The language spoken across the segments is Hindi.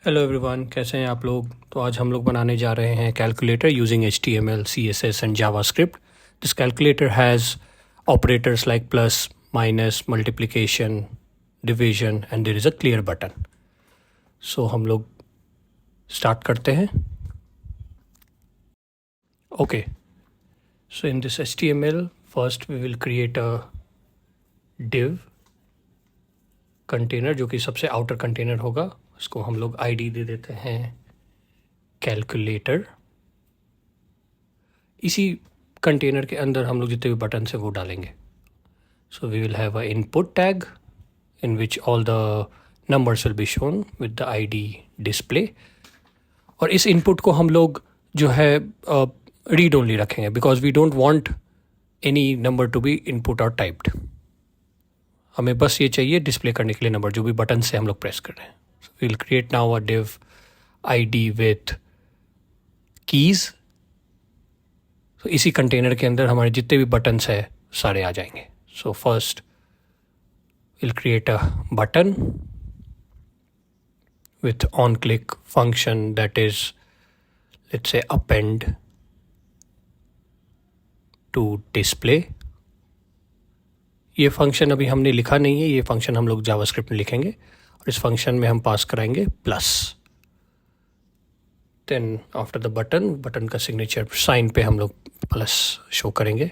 हेलो एवरीवन, कैसे हैं आप लोग। तो आज हम लोग बनाने जा रहे हैं calculator using HTML, CSS and JavaScript. This calculator has operators like plus, minus, multiplication, division and there is a clear button. So हम लोग स्टार्ट करते हैं। Okay, so in this HTML first we will create a div container, जो कि सबसे आउटर कंटेनर होगा। उसको हम लोग ID दे देते हैं कैलकुलेटर। इसी कंटेनर के अंदर हम लोग जितने भी बटन है वो डालेंगे। So we will have a input tag in which all the numbers will be shown with the ID display। और इस इनपुट को हम लोग जो है रीड ओनली रखेंगे, because we don't want any number to be input और टाइप्ड। हमें बस ये चाहिए डिस्प्ले करने के लिए नंबर, जो भी बटन से हम लोग प्रेस कर रहे हैं। So we will create now a div ID with keys. तो इसी कंटेनर के अंदर हमारे जितने भी बटन्स है सारे आ जाएंगे। So first we'll create a button with on click function, that is, let's say, append to display। ये फंक्शन अभी हमने लिखा नहीं है, ये फंक्शन हम लोग जावास्क्रिप्ट में लिखेंगे और इस फंक्शन में हम पास कराएंगे plus. Then after the button का सिग्नेचर साइन पे हम लोग प्लस शो करेंगे।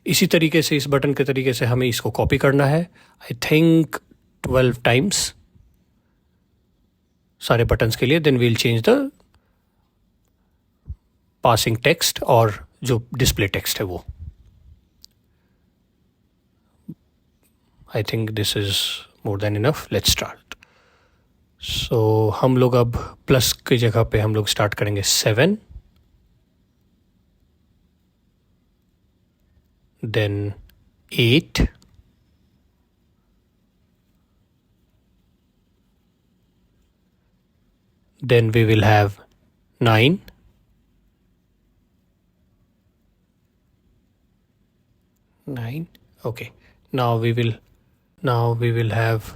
इसी तरीके से इस बटन के तरीके से हमें इसको कॉपी करना है, आई थिंक 12 टाइम्स सारे बटन्स के लिए। Then we'll change the passing text और जो डिस्प्ले टेक्स्ट है वो। I think this is more than enough, let's start. So हम लोग अब प्लस की जगह पे हम लोग स्टार्ट करेंगे 7, then 8, then we will have 9, okay, now we will have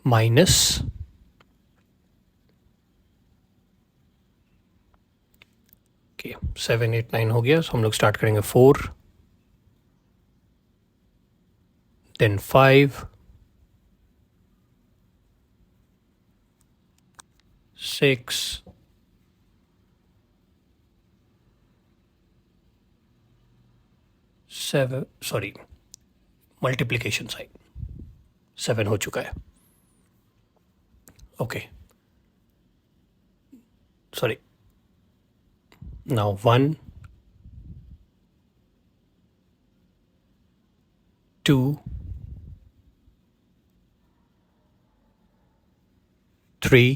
minus, okay, 7, 8, 9 हो गया। So हम लोग स्टार्ट करेंगे 4, then 5, 6, 7, सॉरी मल्टीप्लिकेशन साइन 7 हो चुका है। Okay, sorry, now 1, 2, 3,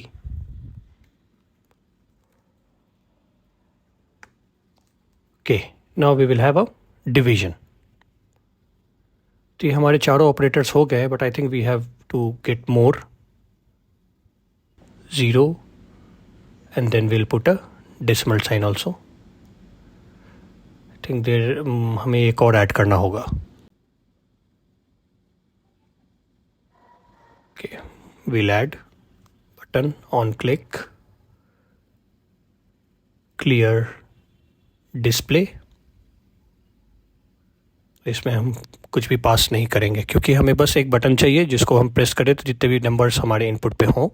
'okay, now we will have a division। तो ये हमारे चारों ऑपरेटर्स हो गए, but I think we have to get more. 0 and then we'll put a decimal sign also। I think there हमें एक और ऐड करना होगा। Okay, we'll add button on click clear display। इसमें हम कुछ भी पास नहीं करेंगे, क्योंकि हमें बस एक बटन चाहिए जिसको हम प्रेस करें तो जितने भी नंबर्स हमारे इनपुट पे हों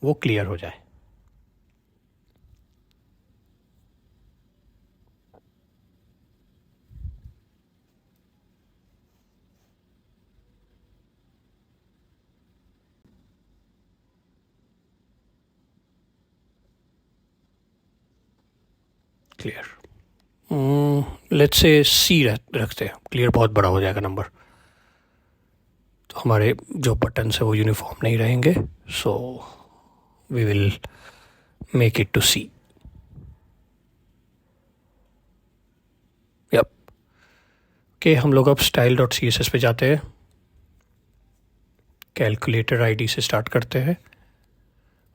वो क्लियर हो जाए। क्लियर, लेट्स से सी रखते हैं, क्लियर बहुत बड़ा हो जाएगा नंबर, तो हमारे जो बटन है वो यूनिफॉर्म नहीं रहेंगे। So we will make it to see. Yup, okay, हम लोग अब style.css पे जाते हैं। कैलकुलेटर ID से स्टार्ट करते हैं।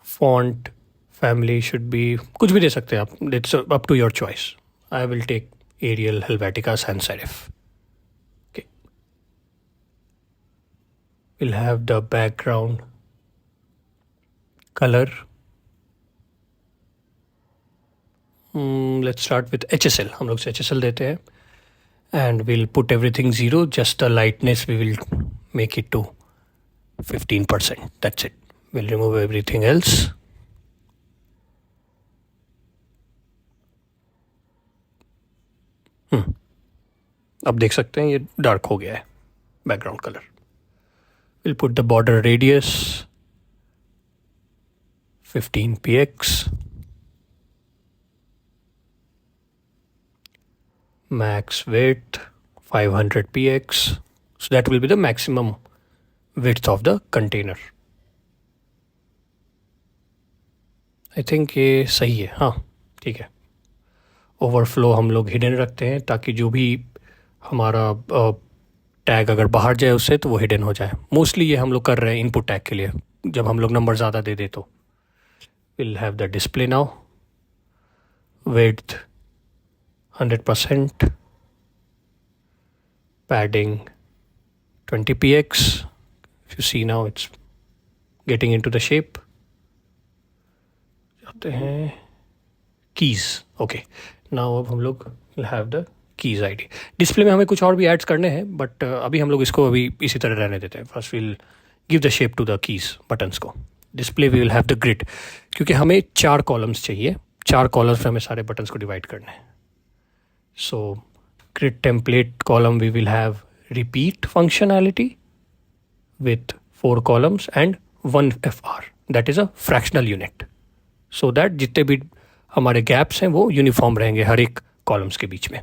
फॉन्ट फैमिली शुड बी, कुछ भी दे सकते हैं आप, it's up to your choice. I will take Arial, Helvetica, sans serif. Okay, we'll have the background color, let's start with HSL. हम लोग से HSL देते हैं and we'll put everything 0, just the lightness we will make it to 15%. That's it. We'll remove everything else. अब देख सकते हैं ये डार्क हो गया है background colour. We'll put the border radius 15 px, max width 500 px, so that will be the maximum width of the container. I think ये सही है. हाँ ठीक है. ओवरफ्लो हम लोग हिडन रखते हैं ताकि जो भी हमारा टैग अगर बाहर जाए उससे तो वो हिडन हो जाए. मोस्टली ये हम लोग कर रहे हैं इनपुट टैग के लिए. जब हम लोग नंबर ज़्यादा दे दे तो we'll have the display now. Width 100%, padding 20 px. If you see now it's getting into the shape. जाते हैं keys. Okay, now अब हम लोग will have the keys ID. Display में हमें कुछ और भी एड्स करने हैं बट अभी हम लोग इसको अभी इसी तरह रहने देते हैं. First will give the shape to the keys buttons को. Display we will have the grid, क्योंकि हमें 4 कॉलम्स चाहिए. 4 कॉलम्स में हमें सारे बटन्स को डिवाइड करने हैं. So grid template column we will have repeat functionality with 4 columns and 1 FR, that is a fractional unit, so that जितने भी हमारे गैप्स हैं वो यूनिफॉर्म रहेंगे हर एक कॉलम्स के बीच में.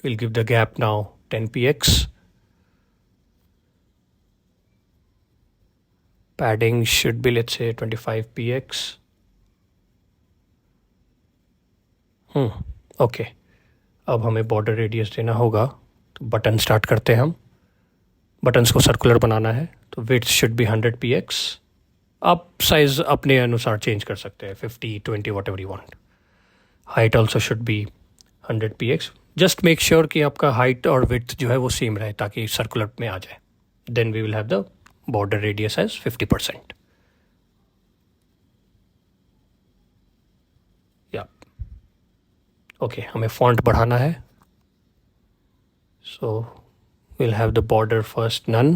We'll give the gap now 10 px. Padding should be, let's say, 25 px. Okay. अब हमें border radius देना होगा. तो बटन स्टार्ट करते हैं हम. बटन्स को सर्कुलर बनाना है तो width should be 100 px. आप साइज अपने अनुसार चेंज कर सकते हैं, 50, 20, whatever you want. Height also should be 100 px. Just make sure कि आपका हाइट और विड्थ जो है वो सेम रहे ताकि सर्कुलर में आ जाए. Then we will have the border radius as 50%. या ओके, हमें फॉन्ट बढ़ाना है. So will have the border first none.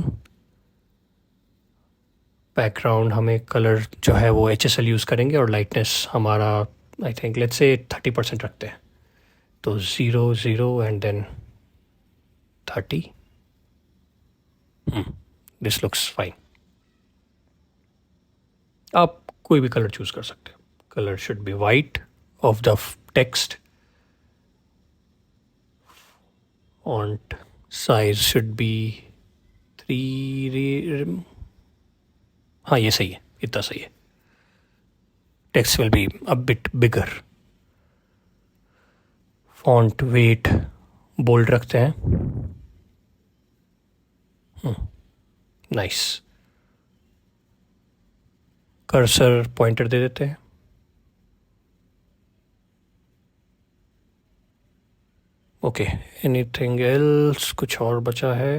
Background हमें कलर जो है वो HSL यूज़ करेंगे और लाइटनेस हमारा आई थिंक लेट्स से 30% रखते हैं. तो 0, 0 and then 30. This looks fine. आप कोई भी कलर चूज कर सकते हो. Colour should be white of the text. Font size should be 3. हाँ ये सही है, इतना सही है. Text will be a bit bigger. Font weight bold रखते हैं. नाइस. कर्सर पॉइंटर दे देते हैं. Okay, anything else? कुछ और बचा है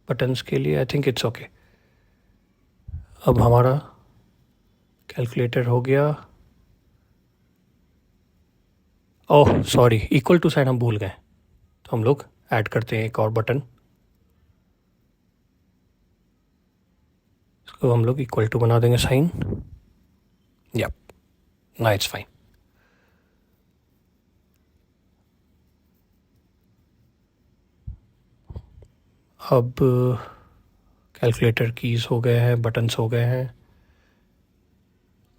बटन्स के लिए? I think it's okay. अब हमारा कैलकुलेटर हो गया. Oh sorry, equal to sign हम भूल गए. तो हम लोग ऐड करते हैं एक और बटन. इसको हम लोग इक्वल टू बना देंगे साइन. या ना इट्स फाइन. अब कैलकुलेटर कीज हो गए हैं, बटन्स हो गए हैं.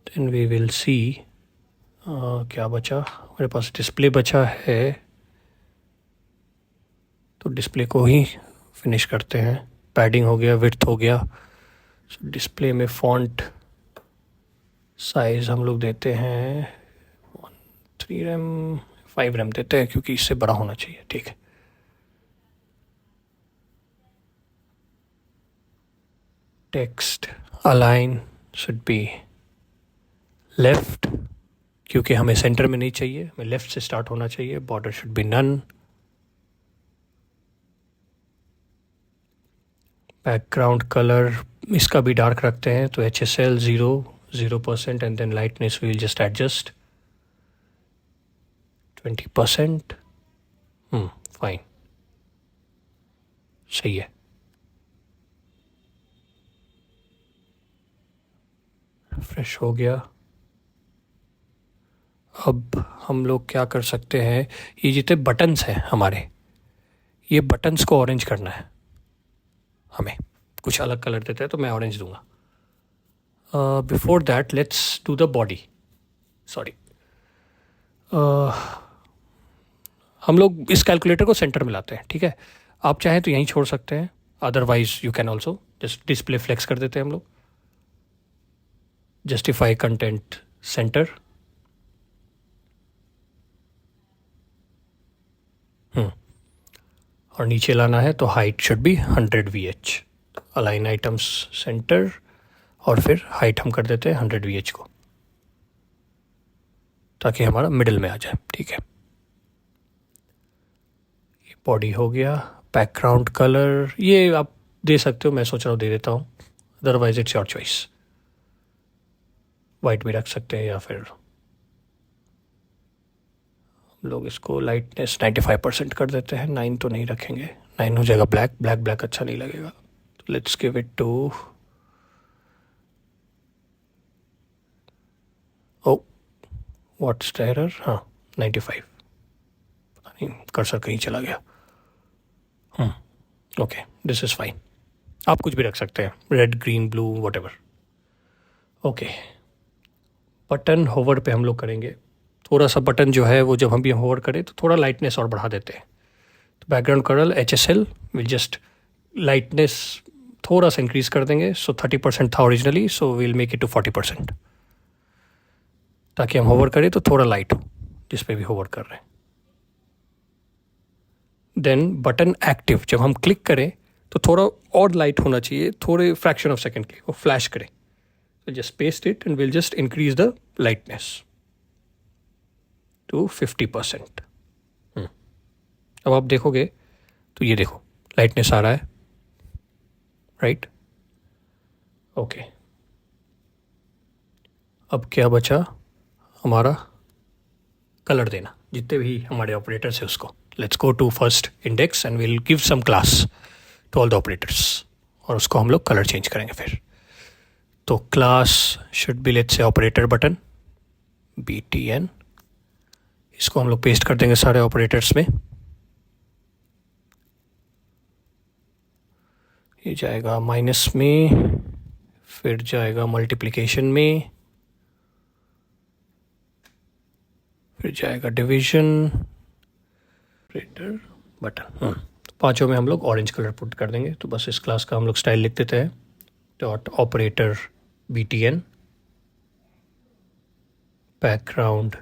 देन वी विल सी क्या बचा. मेरे पास डिस्प्ले बचा है तो डिस्प्ले को ही फिनिश करते हैं. पैडिंग हो गया, विड्थ हो गया. सो डिस्प्ले में फॉन्ट साइज हम लोग देते हैं 3 रैम 5 रैम देते हैं क्योंकि इससे बड़ा होना चाहिए. ठीक है. Text align should be left क्योंकि हमें सेंटर में नहीं चाहिए, हमें लेफ्ट से स्टार्ट होना चाहिए. Border should be none. Background colour इसका भी डार्क रखते हैं तो HSL 0 0% and then lightness we will just adjust 20%. Fine. सही है. फ्रेश हो गया. अब हम लोग क्या कर सकते हैं, ये जितने बटन्स हैं हमारे, ये बटन्स को ऑरेंज करना है हमें. कुछ अलग कलर देते हैं तो मैं ऑरेंज दूंगा. Before that let's do the body. Sorry, हम लोग इस कैलकुलेटर को सेंटर में लाते हैं. ठीक है, आप चाहें तो यहीं छोड़ सकते हैं, otherwise you can also just display flex कर देते हैं हम लोग. Justify content centre. और नीचे लाना है तो height should be 100 VH. Align items centre और फिर हाइट हम कर देते हैं 100 VH को, ताकि हमारा मिडिल में आ जाए. ठीक है, ये बॉडी हो गया. बैकग्राउंड कलर ये आप दे सकते हो, मैं सोच रहा हूँ दे देता हूँ, otherwise it's your choice. White भी रख सकते हैं या फिर हम लोग इसको लाइटनेस 95% कर देते हैं. 9 तो नहीं रखेंगे, 9 हो जाएगा ब्लैक. ब्लैक अच्छा नहीं लगेगा. तो let's give it to what's the error. 95. पता नहीं कर्सर कहीं चला गया. Okay, this is fine. आप कुछ भी रख सकते हैं, red, green, blue, whatever. Okay, button hover पे हम लोग करेंगे. थोड़ा सा बटन जो है वो जब हम भी होवर करें तो थोड़ा लाइटनेस और बढ़ा देते हैं. तो background colour HSL will just lightness थोड़ा सा इंक्रीज कर देंगे. सो 30% था originally, so will make it to 40%, ताकि हम होवर करें तो थोड़ा लाइट हो जिस पे भी होवर कर रहे हैं. देन बटन एक्टिव, जब हम क्लिक करें तो थोड़ा और लाइट होना चाहिए, थोड़े फ्रैक्शन ऑफ सेकेंड के वो फ्लैश करें. So just paste it and we'll just increase the lightness to 50%. अब आप देखोगे तो ये देखो लाइटनेस आ रहा है, राइट. ओके, अब क्या बचा हमारा, कलर देना जितने भी हमारे ऑपरेटर्स है उसको. Let's go to first index and will give some class to all the operators, और उसको हम लोग कलर चेंज करेंगे फिर. तो class should be let's say operator button BTN. इसको हम लोग पेस्ट कर देंगे सारे ऑपरेटर्स में. ये जाएगा माइनस में, फिर जाएगा मल्टीप्लिकेशन में, फिर जाएगा डिवीजन, ऑपरेटर बटन. पांचों में हम लोग ऑरेंज कलर पुट कर देंगे. तो बस इस क्लास का हम लोग स्टाइल लिख देते हैं, dot operator BTN. background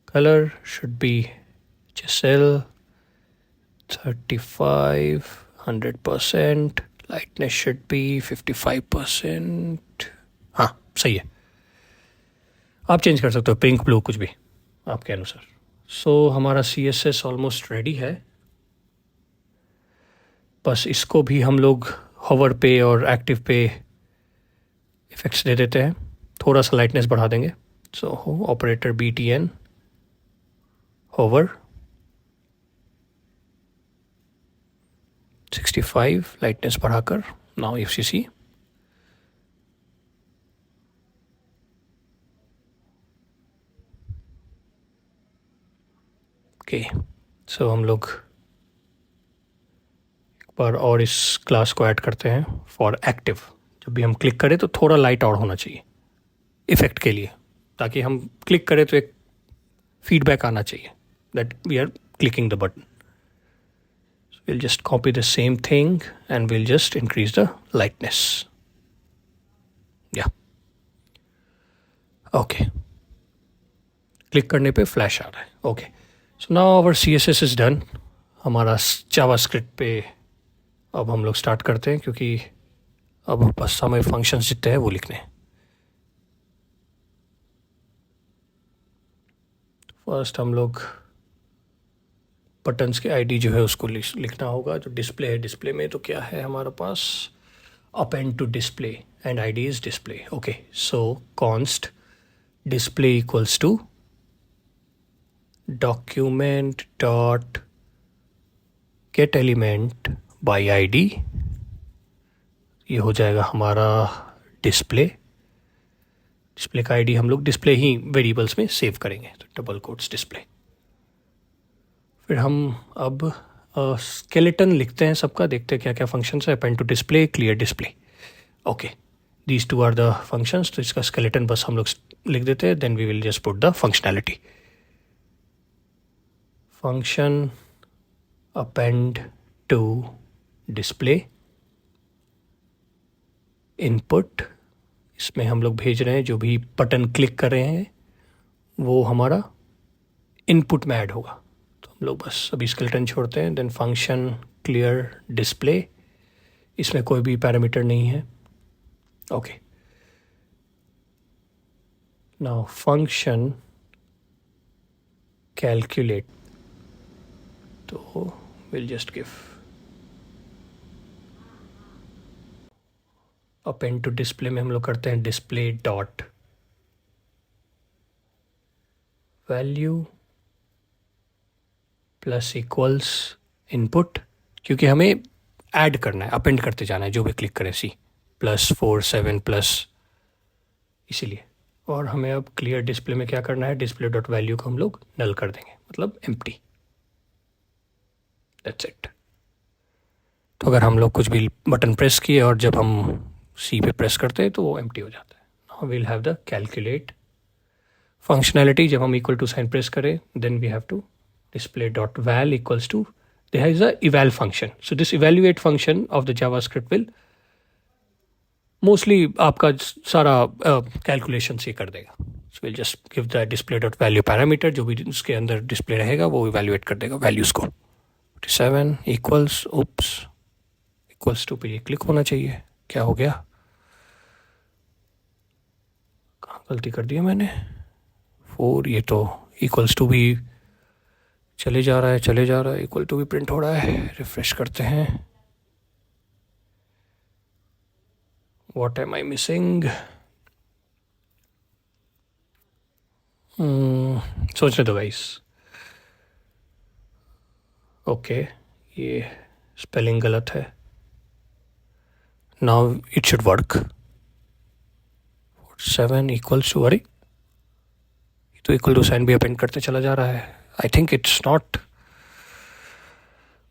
color should be HSL 35, 100%. lightness should be 55%. हाँ सही है. आप चेंज कर सकते हो, पिंक, ब्लू, कुछ भी आपके अनुसार. सो हमारा CSS ऑलमोस्ट रेडी है. बस इसको भी हम लोग होवर पे और एक्टिव पे इफेक्ट्स दे देते हैं, थोड़ा सा लाइटनेस बढ़ा देंगे. सो ऑपरेटर BTN होवर 65, लाइटनेस बढ़ाकर. Now FCC. ओके, सो हम लोग एक बार और इस क्लास को ऐड करते हैं फॉर एक्टिव. जब भी हम क्लिक करें तो थोड़ा लाइट और होना चाहिए इफेक्ट के लिए, ताकि हम क्लिक करें तो एक फीडबैक आना चाहिए that we are clicking the button. We'll just copy the same thing and we'll just increase the lightness. Yeah. Okay. Click करने पे फ्लैश आ रहा है. Okay, so now our CSS is done. हमारा जावास्क्रिप्ट पे अब हम लोग स्टार्ट करते हैं, क्योंकि अब बस हमें फंक्शंस जितने हैं वो लिखने हैं. फर्स्ट हम लोग बटन्स के ID जो है उसको लिखना होगा. जो डिस्प्ले है, डिस्प्ले में तो क्या है हमारे पास append to display and id is display. Okay, so const display equals to document dot get element by id. ये हो जाएगा हमारा डिस्प्ले का आईडी हम लोग डिस्प्ले ही वेरिएबल्स में सेव करेंगे, तो डबल कोट्स डिस्प्ले. फिर हम अब स्केलेटन लिखते हैं सबका, देखते हैं क्या क्या फंक्शंस है. Append to display, clear display. Okay, these two are the functions. तो इसका स्केलेटन बस हम लोग लिख देते हैं, then we will just put the functionality. Function append to display input, इसमें हम लोग भेज रहे हैं जो भी बटन क्लिक कर रहे हैं वो हमारा इनपुट में ऐड होगा. तो हम लोग बस अभी स्केलेटन छोड़ते हैं. देन फंक्शन क्लियर डिस्प्ले, इसमें कोई भी पैरामीटर नहीं है. ओके, नाउ फंक्शन कैलकुलेट, तो will just give append to display में हम लोग करते हैं display dot value plus equals input, क्योंकि हमें ऐड करना है, अपेंड करते जाना है जो भी क्लिक करें. सी +4 7 प्लस, इसीलिए. और हमें अब क्लियर डिस्प्ले में क्या करना है, डिस्प्ले डॉट वैल्यू को हम लोग नल कर देंगे, मतलब एम्प्टी. That's it. तो अगर हम लोग कुछ भी बटन प्रेस किए और जब हम सी पे प्रेस करते हैं तो वो एम्प्टी हो जाता है. Now we'll have the calculate functionality. जब हम इक्वल टू साइन प्रेस करें, then we have to display dot val equals to, there is a eval function. So this evaluate function of the JavaScript will mostly आपका सारा कैलकुलेशन से कर देगा. So we'll just give the display dot value parameter, जो भी उसके अंदर डिस्प्ले रहेगा वो इवेल्युएट कर देगा वैल्यूज़ को. 7 इक्वल्स इक्वल्स टू पे ये क्लिक होना चाहिए. क्या हो गया, कहाँ गलती कर दिया मैंने. 4, ये तो इक्वल्स टू भी चले जा रहा है, इक्वल टू भी प्रिंट हो रहा है. रिफ्रेश करते हैं. व्हाट एम आई मिसिंग, सोचने दो गाइस. ओके, ये स्पेलिंग गलत है. Now it should work. 7 equals to, अरे तो इक्वल टू साइन भी अपेंड करते चला जा रहा है. I think it's not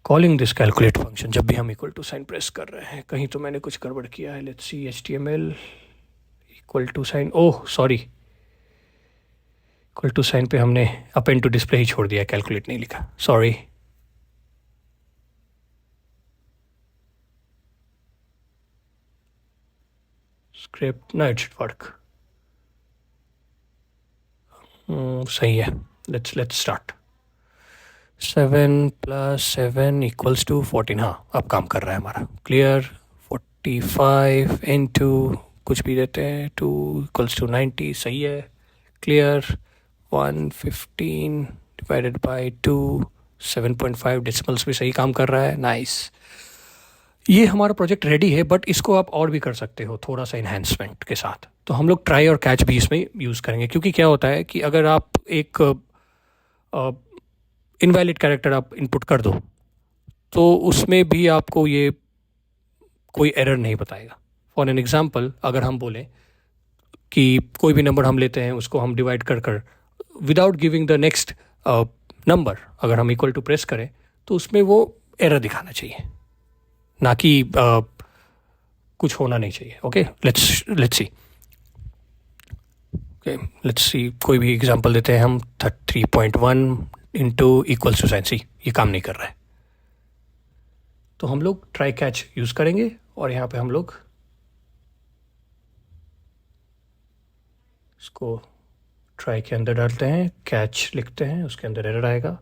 calling this calculate function जब भी हम इक्वल टू साइन प्रेस कर रहे हैं. कहीं तो मैंने कुछ गड़बड़ किया है. Let's see, HTML equal to sign, oh sorry, equal to sign पे हमने अपेंड टू डिस्प्ले ही छोड़ दिया, कैलकुलेट नहीं लिखा. सॉरी. स्क्रिप्ट ना, इट शुड वर्क. सही है. Let's start. 7 + 7 equals to 14. हाँ, अब काम कर रहा है हमारा. क्लियर 45 इंटू कुछ भी देते हैं 2 इक्वल्स टू 90. सही है. क्लियर 115 डिवाइडेड बाई 2 7.5 डेसिमल्स भी सही काम कर रहा है. नाइस. ये हमारा प्रोजेक्ट रेडी है, बट इसको आप और भी कर सकते हो थोड़ा सा इन्हेंसमेंट के साथ. तो हम लोग ट्राई और कैच भी इसमें यूज़ करेंगे, क्योंकि क्या होता है कि अगर आप एक इनवैलिड कैरेक्टर आप इनपुट कर दो तो उसमें भी आपको ये कोई एरर नहीं बताएगा. फॉर एन एग्जांपल, अगर हम बोलें कि कोई भी नंबर हम लेते हैं, उसको हम डिवाइड कर without giving the next number अगर हम इक्वल टू प्रेस करें तो उसमें वो एरर दिखाना चाहिए, ना कि कुछ होना नहीं चाहिए. ओके, लेट्स सी कोई भी एग्जांपल देते हैं हम. 3.1 इंटू इक्वल्स टू साइन. सी, ये काम नहीं कर रहा है. तो हम लोग ट्राई कैच यूज़ करेंगे और यहाँ पे हम लोग इसको ट्राई के अंदर डालते हैं, कैच लिखते हैं, उसके अंदर एरर आएगा.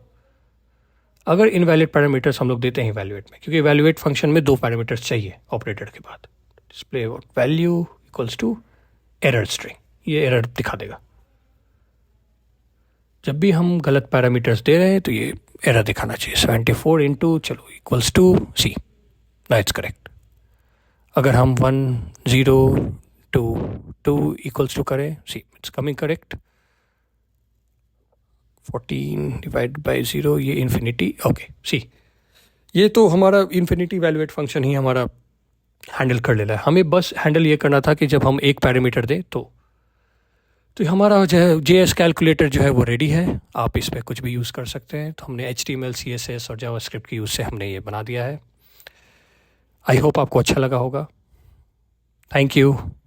अगर इनवैलिड पैरामीटर्स हम लोग देते हैं इवैल्यूएट में, क्योंकि इवैल्यूएट फंक्शन में 2 पैरामीटर्स चाहिए ऑपरेटर के बाद. Display value equals to error string, ये एरर दिखा देगा. जब भी हम गलत पैरामीटर्स दे रहे हैं तो ये एरर दिखाना चाहिए. 74 इंटू चलो equals to see. That's correct. अगर हम 1 0 2 2 इक्वल्स टू करें, see it's coming correct, 14 divide by 0, ये इन्फिनिटी। ओके, सी ये तो हमारा इन्फिनिटी इवैल्यूएट फंक्शन ही हमारा हैंडल कर ले रहा है। हमें बस हैंडल ये करना था कि जब हम एक पैरामीटर दें तो हमारा जो है JS कैलकुलेटर जो है वो रेडी है, आप इस पर कुछ भी यूज़ कर सकते हैं। तो हमने HTML CSS और जावास्क्रिप्ट की यूज़ से हमने ये बना दिया है। आई होप आपको अच्छा लगा होगा। Thank you.